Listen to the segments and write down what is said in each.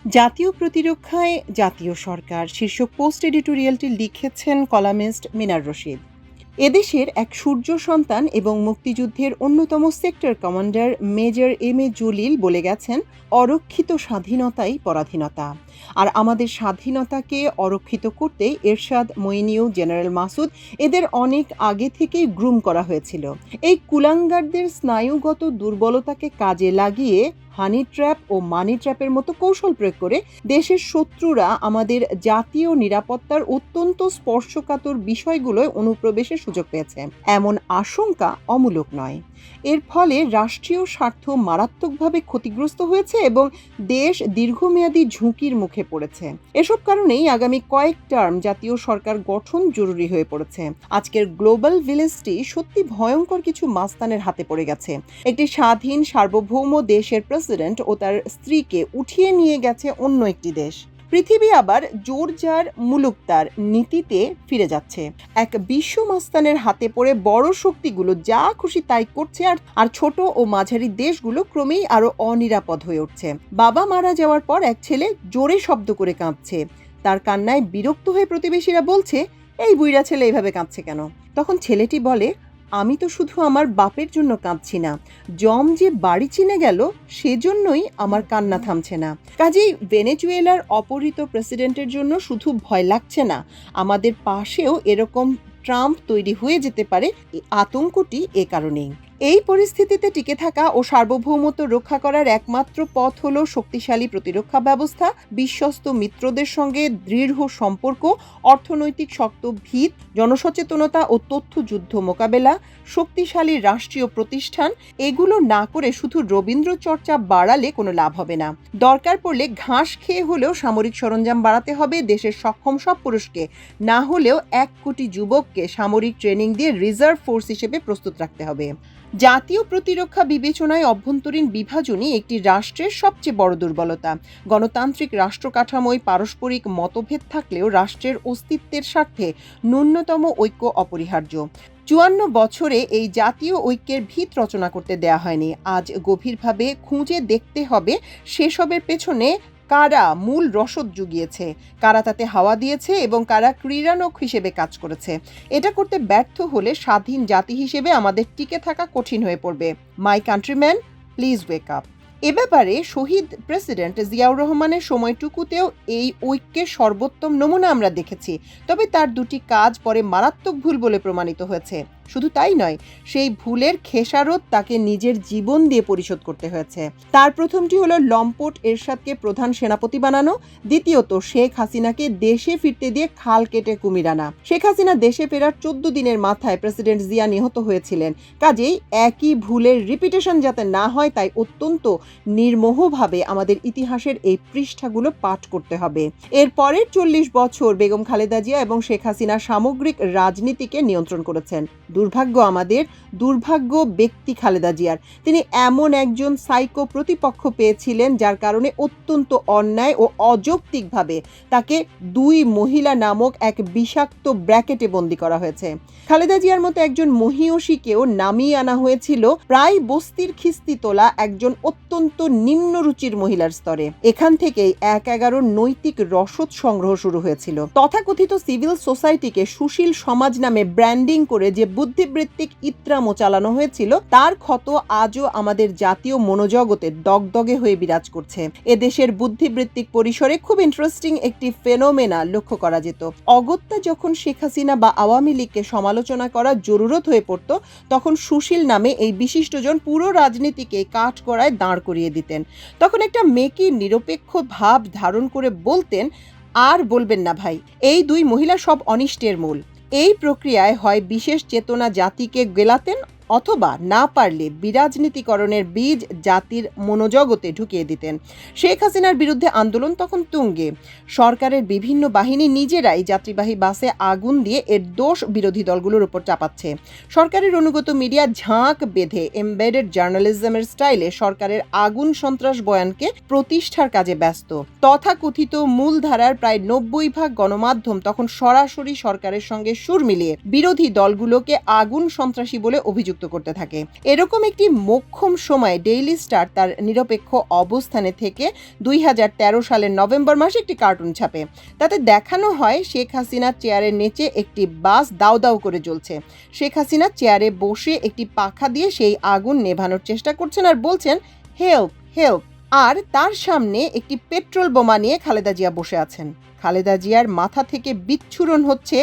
জাতীয় প্রতিরক্ষায় জাতীয় সরকার শীর্ষক পোস্ট এডিটোরিয়ালটি লিখেছেন কলামিস্ট মিনার রশিদ। এদেশের এক সূর্য সন্তান এবং মুক্তিযুদ্ধের অন্যতম sector commander major M A Jalil বলে গেছেন, অরক্ষিত স্বাধীনতাই পরাধীনতা। আর আমাদের স্বাধীনতাকে অরক্ষিত করতে এরশাদ, মইনিউ, জেনারেল মাসুদ এদের অনেক আগে থেকেই গ্রুম করা হয়েছিল। এই কুলাঙ্গারদের স্নায়ুগত দুর্বলতাকে কাজে লাগিয়ে হানি ট্র্যাপ ও মানি ট্র্যাপের মতো কৌশল প্রয়োগ করে দেশের শত্রুরা আমাদের জাতীয় নিরাপত্তার অত্যন্ত স্পর্শকাতর বিষয়গুলোয় অনুপ্রবেশের সুযোগ পেয়েছে। এমন আশঙ্কা অমূলক নয়। এর ফলে রাষ্ট্রীয় স্বার্থ মারাত্মকভাবে ক্ষতিগ্রস্ত হয়েছে এবং দেশ দীর্ঘমেয়াদী ঝুঁকির মুখে পড়েছে। এসব কারণেই আগামী কয়েক টার্ম জাতীয় সরকার গঠন জরুরি হয়ে পড়েছে। আজকের গ্লোবাল ভিলেজটি সত্যি ভয়ঙ্কর কিছু মাস্তানের হাতে পড়ে গেছে। একটি স্বাধীন সার্বভৌম দেশের প্রেসিডেন্ট ও তার স্ত্রীকে উঠিয়ে নিয়ে গেছে অন্য একটি দেশ। পৃথিবী আবার জোর যার মুলুক তার নীতিতে ফিরে যাচ্ছে। এক বিশ্ব মাস্তানের হাতে পড়ে বড় শক্তিগুলো যা খুশি তাই করছে, আর ছোট ও মাঝারি দেশগুলো ক্রমেই আরো অনিরাপদ হয়ে উঠছে। বাবা মারা যাওয়ার পর এক ছেলে জোরে শব্দ করে কাঁদছে। তার কান্নায় বিরক্ত হয়ে প্রতিবেশীরা বলছে, এই বুইড়া ছেলে এইভাবে কাঁদছে কেন? তখন ছেলেটি বলে, আমি তো শুধু আমার বাপের জন্য কাঁদছি না, জম যে বাড়ি চিনে গেল সেজন্যই আমার কান্না থামছে না। কাজেই ভেনেজুয়েলার অপহৃত প্রেসিডেন্টের জন্য শুধু ভয় লাগছে না, আমাদের পাশেও এরকম ট্রাম্প তৈরি হয়ে যেতে পারে, আতঙ্কটি এ কারণেই। এই পরিস্থিতিতে টিকে থাকা ও সার্বভৌমত্ব রক্ষা করার একমাত্র পথ হলো শক্তিশালী প্রতিরক্ষা ব্যবস্থা, বিশ্বস্ত মিত্রদের সঙ্গে দৃঢ় সম্পর্ক, অর্থনৈতিক শক্ত ভিত, জনসচেতনতা ও তথ্য যুদ্ধ মোকাবেলা, শক্তিশালী রাষ্ট্রীয় প্রতিষ্ঠান। এগুলো না করে শুধু রবীন্দ্র চর্চা বাড়ালে কোনো লাভ হবে না। দরকার পড়লে ঘাস খেয়ে হলেও সামরিক সরঞ্জাম বাড়াতে হবে দেশের সক্ষম সব পুরুষকে, না হলেও 1 কোটি যুবককে সামরিক ট্রেনিং দিয়ে রিজার্ভ ফোর্স হিসেবে প্রস্তুত রাখতে হবে। জাতীয় প্রতিরক্ষা বিবেচনায় অভ্যন্তরীণ বিভাজনই একটি রাষ্ট্রের সবচেয়ে বড় দুর্বলতা। গণতান্ত্রিক রাষ্ট্র কাঠামোয় পারস্পরিক মতভেদ থাকলেও রাষ্ট্রের অস্তিত্বের স্বার্থে ন্যূনতম ঐক্য অপরিহার্য। 54 বছরে এই জাতীয় ঐক্যের ভিত রচনা করতে দেয়া হয়নি। আজ গভীরভাবে খুঁজে দেখতে হবে সেসবের পেছনে কারা মূল রসদ জুগিয়েছে, কারা তাতে হাওয়া দিয়েছে এবং কারা ক্রীড়ানক হিসেবে কাজ করেছে। এটা করতে ব্যর্থ হলে স্বাধীন জাতি হিসেবে আমাদের টিকে থাকা কঠিন হয়ে পড়বে। মাই কান্ট্রিম্যান, প্লিজ ওয়েক আপ। এ ব্যাপারে শহীদ প্রেসিডেন্ট জিয়াউর রহমানের সময়টুকুতেও এই ঐক্যের সর্বোত্তম নমুনা আমরা দেখেছি। তবে তার দুটি কাজ পরে মারাত্মক ভুল বলে প্রমাণিত হয়েছে। শুধু তাই নয়, সেই ভুলের খেসারত তাকে নিজের জীবন দিয়ে পরিশোধ করতে হয়েছে। তার প্রথমটি হলো লম্পট এরশাদকে প্রধান সেনাপতি বানানো, দ্বিতীয়ত শেখ হাসিনাকে দেশে ফিরতে দিয়ে খাল কেটে কুমির আনা। শেখ হাসিনা দেশে ফেরার 14 দিনের মাথায় প্রেসিডেন্ট জিয়া নিহত হয়েছিলেন। কাজেই একই ভুলের রিপিটেশন যাতে না হয় তাই অত্যন্ত নির্মোহভাবে আমাদের ইতিহাসের এই পৃষ্ঠাগুলো পাঠ করতে হবে। এর পরের 40 বছর বেগম খালেদা জিয়া এবং শেখ হাসিনা সামগ্রিক রাজনীতিকে নিয়ন্ত্রণ করেছেন। দুর্ভাগ্য আমাদের, দুর্ভাগ্য ব্যক্তি খালেদা জিয়ার। তিনি এমন একজন সাইকো প্রতিপক্ষ পেয়েছিলেন যার কারণে অত্যন্ত অন্যায় ও অযৌক্তিকভাবে তাকে 2 মহিলা নামক এক বিষাক্ত ব্র্যাকেটে বন্দী করা হয়েছে। খালেদা জিয়ার মতো একজন মহিয়সীকেও নামিয়ে আনা হয়েছিল প্রায় বস্তির খিস্তি তোলা একজন অত্যন্ত নিম্নরুচির মহিলার স্তরে। এখান থেকেই 1/11 নৈতিক রসদ সংগ্রহ শুরু হয়েছিল। তথাকথিত সিভিল সোসাইটিকে সুশীল সমাজ নামে ব্র্যান্ডিং করে যে বুদ্ধিবৃত্তিক ইত্রামো চালানো হয়েছিল তার ক্ষত আজও আমাদের জাতীয় মনোজগতে দগদগে হয়ে বিরাজ করছে। এদেশের বুদ্ধিবৃত্তিক পরিসরে খুব ইন্টারেস্টিং একটি ফেনোমেনা লক্ষ্য করা যেত। অগত্যা যখন শেখ হাসিনা বা আওয়ামী লীগকে সমালোচনা করার জরুরত হয়ে পড়ত, তখন সুশীল নামে এই বিশিষ্টজন পুরো রাজনীতিকে কাঠগড়ায় দাঁড় করিয়ে দিতেন। তখন একটা মেকি নিরপেক্ষ ভাব ধারণ করে বলতেন, আর বলবেন না ভাই, এই 2 মহিলা সব অনিষ্টের মূল। এই প্রক্রিয়ায় হয় বিশেষ চেতনা জাতিকে গেলাতেন, অথবা না পারলে বিরাজনীতিকরণের বীজ জাতির মনোজগতে ঢুকিয়ে দিতেন। শেখ হাসিনার বিরুদ্ধে আন্দোলন তখন তুঙ্গে। সরকারের বিভিন্ন বাহিনী নিজেরাই যাত্রীবাহী বাসে আগুন দিয়ে এর দোষ বিরোধী দলগুলোর উপর চাপাচ্ছে। সরকারের অনুগত মিডিয়া ঝাঁক বেঁধে এমবেডেড জার্নালিজমের স্টাইলে সরকারের আগুন সন্ত্রাস বয়ানকে প্রতিষ্ঠার কাজে ব্যস্ত। তথাকথিত মূলধারার প্রায় 90% গণমাধ্যম তখন সরাসরি সরকারের সঙ্গে সুর মিলিয়ে বিরোধী দলগুলোকে আগুন সন্ত্রাসী বলে অভিযুক্ত যুক্ত করতে থাকে। এরকম একটি মোক্ষম সময়ে ডেইলি স্টার তার নিরপেক্ষ অবস্থানে থেকে 2013 সালের নভেম্বর মাসে একটি কার্টুন ছাপে। তাতে দেখানো হয় শেখ হাসিনার চেয়ারের নিচে একটি বাস দাউ দাউ করে জ্বলছে। শেখ হাসিনা চেয়ারে বসে একটি পাখা দিয়ে সেই আগুন নেভানোর চেষ্টা করছেন আর বলছেন হেল্প হেল্প। আর তার সামনে একটি পেট্রোল বোমা নিয়ে খালেদা জিয়া বসে আছেন। খালেদা জিয়ার মাথা থেকে বিচ্ছুরণ হচ্ছে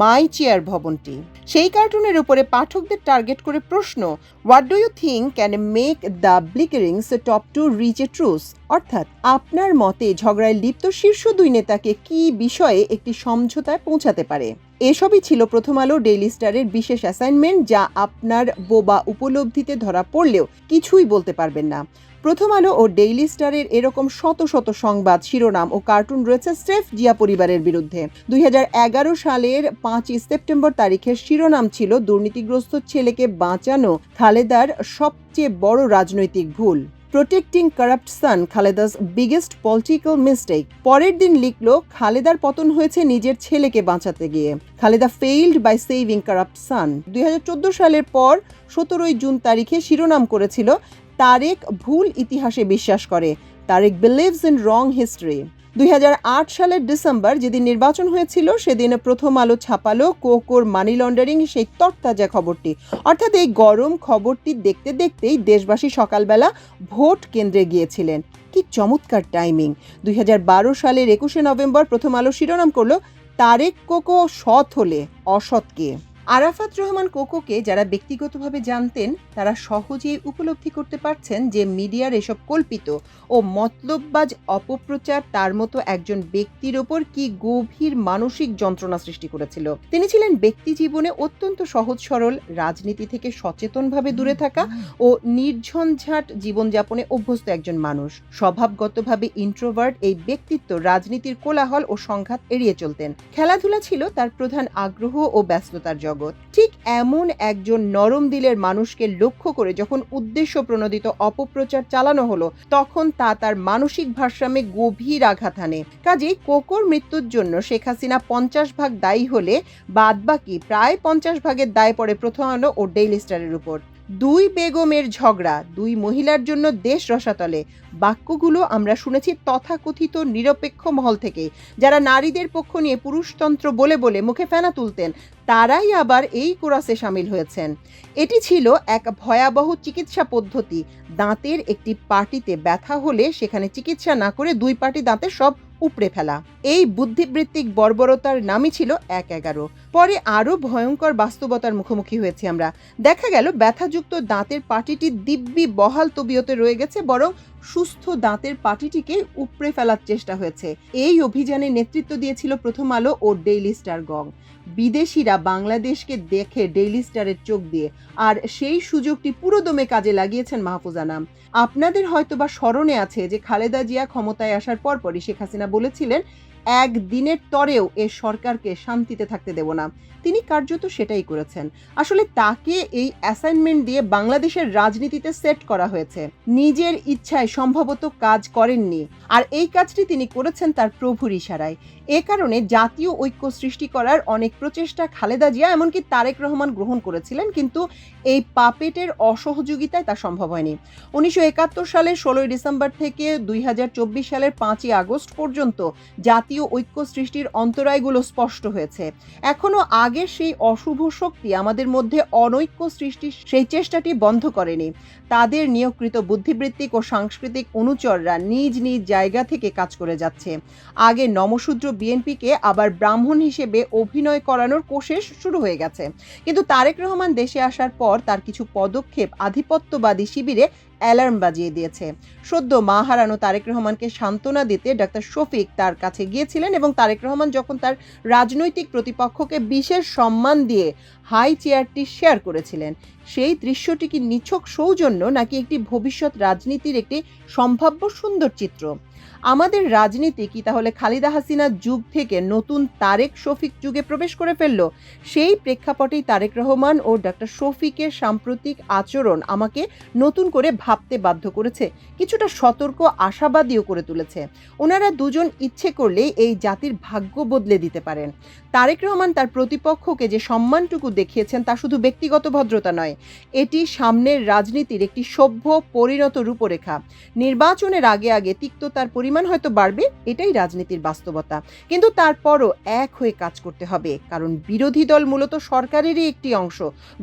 মাই চেয়ার ভবনটি। সেই কার্টুনের উপরে পাঠকদের টার্গেট করে প্রশ্ন, what do you think can make the bickerings stop to reach a truce? অর্থাৎ আপনার মতে ঝগড়ায় লিপ্ত শীর্ষ দুই নেতাকে কি বিষয়ে একটি সমঝোতায় পৌঁছাতে পারে? এসবই ছিল প্রথম আলো ডেইলি স্টারের বিশেষ অ্যাসাইনমেন্ট, যা আপনার বোবা উপলব্ধিতে ধরা পড়লেও কিছুই বলতে পারবেন না। প্রথম আলো ও ডেইলি স্টারের এরকম শত শত সংবাদ, শিরোনাম ও কার্টুন রয়েছে স্রেফ জিয়া পরিবারের বিরুদ্ধে। 2011 সালের 5 সেপ্টেম্বর তারিখের শিরোনাম ছিল দুর্নীতিগ্রস্ত ছেলেকে বাঁচানো খালেদার সবচেয়ে বড় রাজনৈতিক ভুল। প্রোটেক্টিং কারাপ্ট সান, খালেদাস বিগেস্ট পলিটিক্যাল মিস্টেক। পরের দিন লিখল, খালেদার পতন হয়েছে নিজের ছেলেকে বাঁচাতে গিয়ে। Khaleda failed by saving corrupt son. 2014 সালের পর 17 জুন তারিখে শিরোনাম করেছিল, তারেক ভুল ইতিহাসে বিশ্বাস করে, Tarique believes in wrong history. 2008 সালের ডিসেম্বর, যেদিন নির্বাচন হয়েছিল, সেদিন প্রথম আলো ছাপালো কোকোর মানি লন্ডারিং সেই তরতাজা খবরটি। অর্থাৎ এই গরম খবরটি দেখতে দেখতেই দেশবাসী সকালবেলা ভোট কেন্দ্রে গিয়েছিলেন। কি চমৎকার টাইমিং! 2012 সালের 21 নভেম্বর প্রথম আলো শিরোনাম করলো, তারেক কোকো সৎ হলে অসৎকে। আরাফাত রহমান কোকোকে যারা ব্যক্তিগতভাবে জানতেন তারা সহজেই উপলব্ধি করতে পারছেন যে মিডিয়ার এসব কল্পিত ও মতলববাজ অপপ্রচার তার মতো একজন ব্যক্তির ওপর কি গভীর মানসিক যন্ত্রণা সৃষ্টি করেছিল। তিনি ছিলেন ব্যক্তি জীবনে অত্যন্ত সহজ সরল, রাজনীতি থেকে সচেতনভাবে দূরে থাকা ও নির্ঝঞ্ঝাট জীবনযাপনে অভ্যস্ত একজন মানুষ। স্বভাবগতভাবে ইন্ট্রোভার্ট এই ব্যক্তিত্ব রাজনীতির কোলাহল ও সংঘাত এড়িয়ে চলতেন। খেলাধুলা ছিল তার প্রধান আগ্রহ ও ব্যস্ততার জগৎ। ঠিক এমন একজন নরম দিলের মানুষকে লক্ষ্য করে যখন উদ্দেশ্য প্রণোদিত অপপ্রচার চালানো হলো, তখন তা তার মানসিক ভারসাম্যে গভীর আঘাত হানে। কাজেই কোকোর মৃত্যুর জন্য শেখ হাসিনা 50 ভাগ দায়ী হলে বাদবাকি প্রায় 50 ভাগের দায় পড়ে প্রথম আলো ও ডেইলি স্টারের উপর। দুই বেগমের ঝগড়া, দুই মহিলার জন্য দেশ রসাতলে, বাক্যগুলো আমরা শুনেছি তথাকথিত নিরপেক্ষ মহল থেকে। যারা নারীদের পক্ষ নিয়ে পুরুষতন্ত্র বলে বলে মুখে ফেনা তুলতেন, তারাই আবার এই কোরাসে সামিল হয়েছেন। এটি ছিল এক ভয়াবহ চিকিৎসা পদ্ধতি। দাঁতের একটি পাটিতে ব্যথা হলে সেখানে চিকিৎসা না করে দুই পাটি দাঁতের সব উপড়ে ফেলা। এই বুদ্ধিবৃত্তিক বর্বরতার নামই ছিল 1-11। পরে আরো ভয়ঙ্কর বাস্তবতার মুখোমুখি হয়েছি আমরা। দেখা গেল ব্যথাযুক্ত দাঁতের পাটিটি দিব্যি বহাল তবিয়তে রয়ে গেছে, বরং সুস্থ দাঁতের পাটিটিকে উপড়ে ফেলার চেষ্টা হয়েছে। এই অভিযানে নেতৃত্ব দিয়েছিল প্রথম আলো ও ডেইলি স্টার গং। বিদেশিরা বাংলাদেশকে দেখে ডেইলি স্টারের চোখ দিয়ে, আর সেই সুযোগটি পুরোদমে কাজে লাগিয়েছেন মাহফুজ আনাম। আপনাদের হয়তোবা স্মরণে আছে যে খালেদা জিয়া ক্ষমতায় আসার পরপরই শেখ হাসিনা বলেছিলেন, একদিনের তরেও এ সরকারকে শান্তিতে থাকতে দেব না। তিনি কার্যত সেটাই করেছেন। আসলে তাকে এই অ্যাসাইনমেন্ট দিয়ে বাংলাদেশের রাজনীতিতে সেট করা হয়েছে। নিজের ইচ্ছায় সম্ভবত কাজ করেননি, আর এই কাজটি তিনি করেছেন তার প্রভুর ইশারায়। এ কারণে জাতীয় ঐক্য সৃষ্টি করার অনেক প্রচেষ্টা খালেদা জিয়া, এমনকি তারেক রহমান গ্রহণ করেছিলেন, কিন্তু এই পাপেটের অসহযোগিতায় তা সম্ভব হয়নি। 1971 সালের 16 ডিসেম্বর থেকে 2024 সালের 5 আগস্ট পর্যন্ত জাতীয় ঐক্য সৃষ্টির অন্তরায়গুলো স্পষ্ট হয়েছে। এখনো আগের সেই অশুভ শক্তি আমাদের মধ্যে অনৈক্য সৃষ্টির সেই চেষ্টাটি বন্ধ করেনি। তাদের নিয়োগকৃত বুদ্ধিবৃত্তিক ও সাংস্কৃতিক অনুচররা নিজ নিজ জায়গা থেকে কাজ করে যাচ্ছে। আগে নমশূদ্র বিএনপিকে আবার ব্রাহ্মণ হিসেবে অভিনয় করানোর কোশেশ শুরু হয়ে গেছে। কিন্তু তারেক রহমান দেশে আসার পর তার কিছু পদক্ষেপ আধিপত্যবাদী শিবিরে অ্যালার্ম বাজিয়ে দিয়েছে। সদ্য মা হারানো তারেক রহমানকে সান্ত্বনা দিতে ডাক্তার শফিক তার কাছে গিয়েছিলেন এবং তারেক রহমান যখন তার রাজনৈতিক প্রতিপক্ষকে বিশেষ সম্মান দিয়ে হাই চেয়ারটি শেয়ার করেছিলেন, সেই দৃশ্যটি কি নিছক সৌজন্য নাকি একটি ভবিষ্যৎ রাজনীতির একটি সম্ভাব্য সুন্দর চিত্র? আমাদের রাজনীতি কি তাহলে খালেদা হাসিনার যুগ থেকে নতুন তারেক শফিক যুগে প্রবেশ করে ফেলল? সেই প্রেক্ষাপটেই তারেক রহমান ও ডাক্তার শফিকের সাম্প্রতিক আচরণ আমাকে নতুন করে ভাবতে বাধ্য করেছে, কিছুটা সতর্ক আশাবাদীও করে তুলেছে। ওনারা দুজন ইচ্ছে করলেই এই জাতির ভাগ্য বদলে দিতে পারেন। তারেক রহমান তার প্রতিপক্ষকে যে সম্মানটুকু দেখিয়েছেন তা শুধু ব্যক্তিগত ভদ্রতা নয়, এটি সামনের রাজনীতির একটি সভ্য পরিণত রূপরেখা। নির্বাচনের আগে আগে তিক্ততার পরিমাণ হয়তো বাড়বে, এটাই রাজনীতির বাস্তবতা। কিন্তু তারপরও এক হয়ে কাজ করতে হবে, কারণ বিরোধী দল মূলত সরকারেরই একটি অংশ।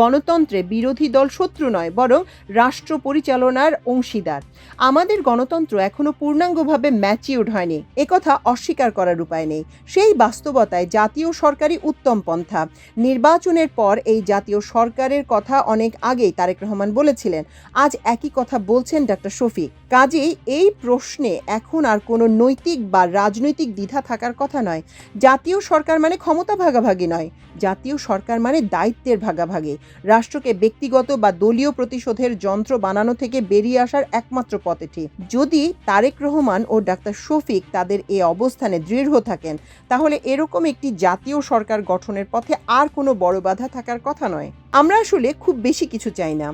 গণতন্ত্রে বিরোধী দল শত্রু নয়, বরং রাষ্ট্র পরিচালনার অংশীদার। আমাদের গণতন্ত্র এখনো পূর্ণাঙ্গভাবে ম্যাচিউরড হয়নি, একথা অস্বীকার করার উপায় নেই। সেই বাস্তবতায় জাতীয় সরকারই উত্তম পন্থা। নির্বাচনের পর এই জাতীয় সরকারের কথা অনেক আগেই তারেক রহমান বলেছিলেন, আজ একই কথা বলছেন ডক্টর শফিক। কাজেই এই প্রশ্নে এখন আর কোনো নৈতিক বা রাজনৈতিক দ্বিধা থাকার কথা নয়। জাতীয় সরকার মানে ক্ষমতা ভাগাভাগি নয়, জাতীয় সরকার মানে দায়িত্বের ভাগাভাগি। রাষ্ট্রকে ব্যক্তিগত বা দলীয় প্রতিশোধের যন্ত্র বানানো থেকে বেরিয়ে আসার একমাত্র পথ এটি। যদি তারেক রহমান ও ডাক্তার শফিক তাদের এই অবস্থানে দৃঢ় থাকেন, তাহলে এরকম একটি জাতীয় সরকার গঠনের পথে আর কোনো বড় বাধা থাকার কথা নয়। আমরা আসলে খুব বেশি কিছু চাই না,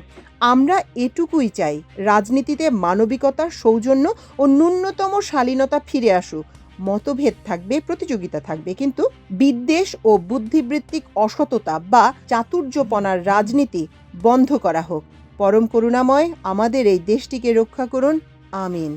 আমরা এটুকুই চাই, রাজনীতিতে মানবিকতা, সৌজন্য ও ন্যূনতম শালীনতা ফিরে আসুক। মতভেদ থাকবে, প্রতিযোগিতা থাকবে, কিন্তু বিদ্বেষ ও বুদ্ধিবৃত্তিক অসততা বা চাতুর্যপনার রাজনীতি বন্ধ করা হোক। পরম করুণাময় আমাদের এই দেশটিকে রক্ষা করুন। আমিন।